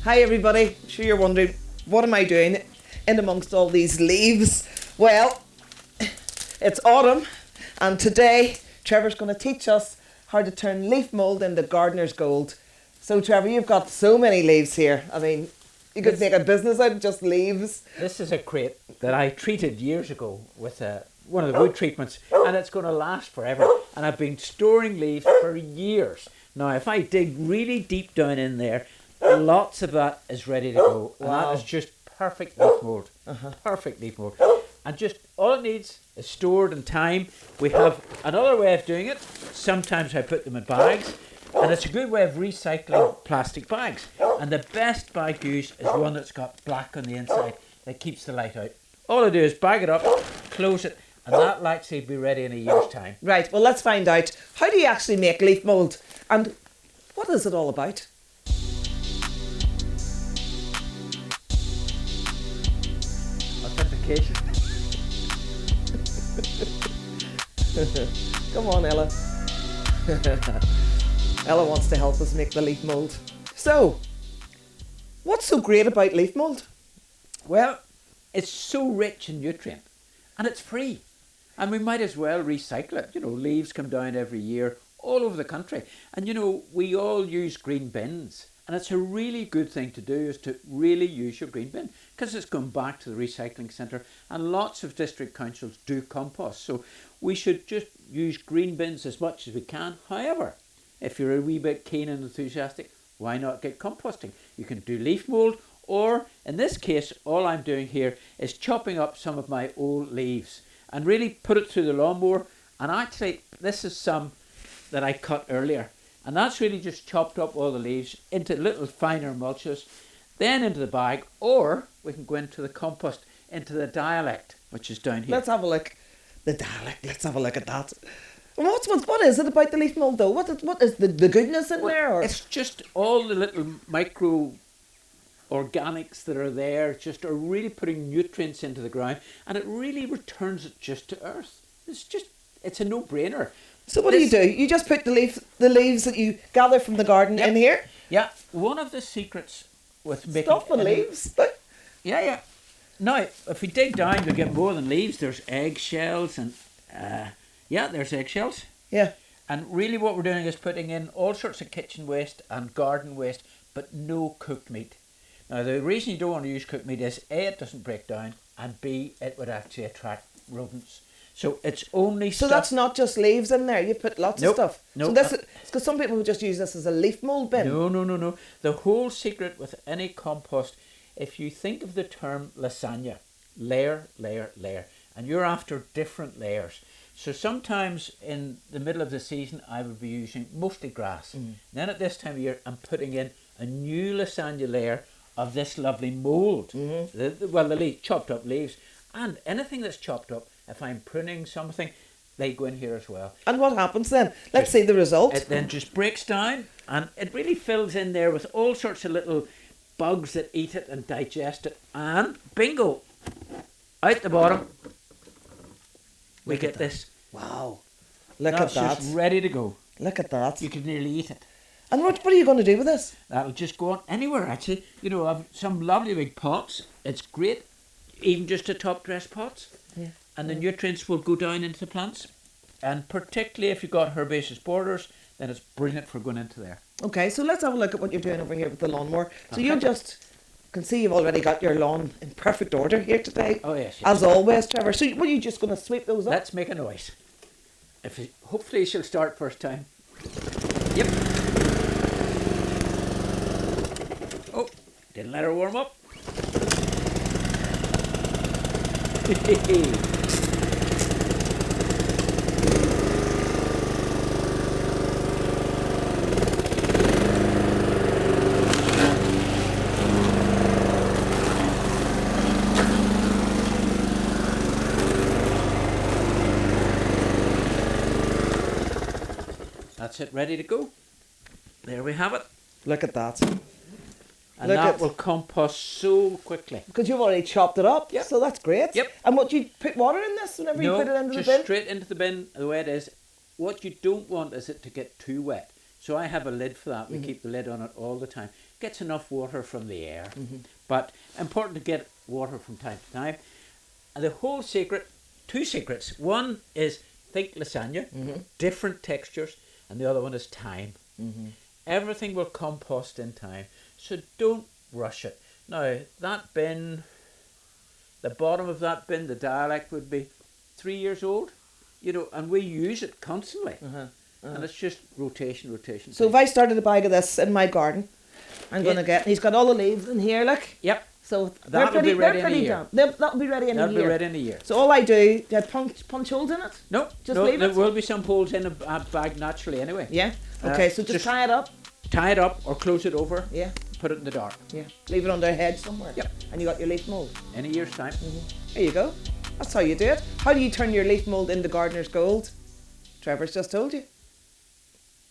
Hi everybody, I'm sure you're wondering, what am I doing in amongst all these leaves? Well, it's autumn and today Trevor's going to teach us how to turn leaf mould into gardener's gold. So Trevor, you've got so many leaves here. I mean, you could make a business out of just leaves. This is a crate that I treated years ago with one of the wood treatments, and it's going to last forever. And I've been storing leaves for years. Now, if I dig really deep down in there, lots of that is ready to go. And that is just perfect leaf mould. Perfect leaf mould. And just all it needs is stored in time. We have another way of doing it. Sometimes I put them in bags. And it's a good way of recycling plastic bags. And the best bag used is one that's got black on the inside that keeps the light out. All I do is bag it up, close it, and that will actually be ready in a year's time. Right, well let's find out. How do you actually make leaf mould? And what is it all about? Authentication. Come on, Ella. Ella wants to help us make the leaf mould. So, what's so great about leaf mould? Well, it's so rich in nutrient and it's free. And we might as well recycle it. You know, leaves come down every year all over the country. And you know, we all use green bins. And it's a really good thing to do is to really use your green bin because it's going back to the recycling centre and lots of district councils do compost. So we should just use green bins as much as we can. However, if you're a wee bit keen and enthusiastic, why not get composting? You can do leaf mould, or in this case, all I'm doing here is chopping up some of my old leaves and really put it through the lawnmower. And actually, this is some that I cut earlier. And that's really just chopped up all the leaves into little finer mulches, then into the bag, or we can go into the compost, into the dialect, which is down here. Let's have a look. The dialect, let's have a look at that. What is it about the leaf mould though? What is the goodness in there? Or? It's just all the little micro organics that are there just are really putting nutrients into the ground, and it really returns it just to earth. It's a no-brainer. So what do? You just put the leaves that you gather from the garden in here? Yeah. One of the secrets with making stuff and leaves, but yeah. Now, if we dig down, we get more than leaves. There's eggshells and there's eggshells. Yeah. And really what we're doing is putting in all sorts of kitchen waste and garden waste, but no cooked meat. Now, the reason you don't want to use cooked meat is A, it doesn't break down, and B, it would actually attract rodents. So it's only So that's not just leaves in there, you put lots of stuff. No. So this is because some people would just use this as a leaf mould bin. No. The whole secret with any compost, if you think of the term lasagna, layer, and you're after different layers. So sometimes in the middle of the season, I would be using mostly grass. Then at this time of year, I'm putting in a new lasagna layer of this lovely mould. The chopped up leaves. And anything that's chopped up, if I'm pruning something, they go in here as well. And what happens then? Let's see the result. It then just breaks down and it really fills in there with all sorts of little bugs that eat it and digest it. And bingo! Out the bottom, we get this. Wow. Look at that. That's just ready to go. Look at that. You can nearly eat it. And what are you going to do with this? That'll just go on anywhere, actually. You know, I've some lovely big pots. It's great, even just to top dress pots. Yeah. And the nutrients will go down into the plants. And particularly if you've got herbaceous borders, then it's brilliant for going into there. Okay, so let's have a look at what you're doing over here with the lawnmower. So you can see you've already got your lawn in perfect order here today. Oh yes. As always, Trevor. So what are you just going to sweep those up? Let's make a noise. Hopefully she'll start first time. Yep. Oh, didn't let her warm up. That's it, ready to go. There we have it. Look at that. And that will compost so quickly. Because you've already chopped it up. Yep. So that's great. Yep. And what, you put water in this whenever you put it into the bin? No, just straight into the bin the way it is. What you don't want is it to get too wet. So I have a lid for that. We keep the lid on it all the time. gets enough water from the air. But important to get water from time to time. And the whole secret, two secrets. One is think lasagna, different textures, and the other one is time. Everything will compost in time, so don't rush it. Now, that bin, the bottom of that bin, the dialect would be 3 years old, you know, and we use it constantly. And it's just rotation. So if I started a bag of this in my garden, I'm going to get, he's got all the leaves in here, look. Yep. So That'll be ready in a year. That'll be ready in a year. That'll be ready in a year. So all I do I punch holes in it? No, Just no, leave there it? will be some holes in a bag naturally anyway. Yeah. Okay, so just tie it up. Tie it up or close it over. Yeah. Put it in the dark. Yeah. Leave it under a hedge somewhere. Yep. And you got your leaf mould. In a year's time. There you go. That's how you do it. How do you turn your leaf mould into gardener's gold? Trevor's just told you.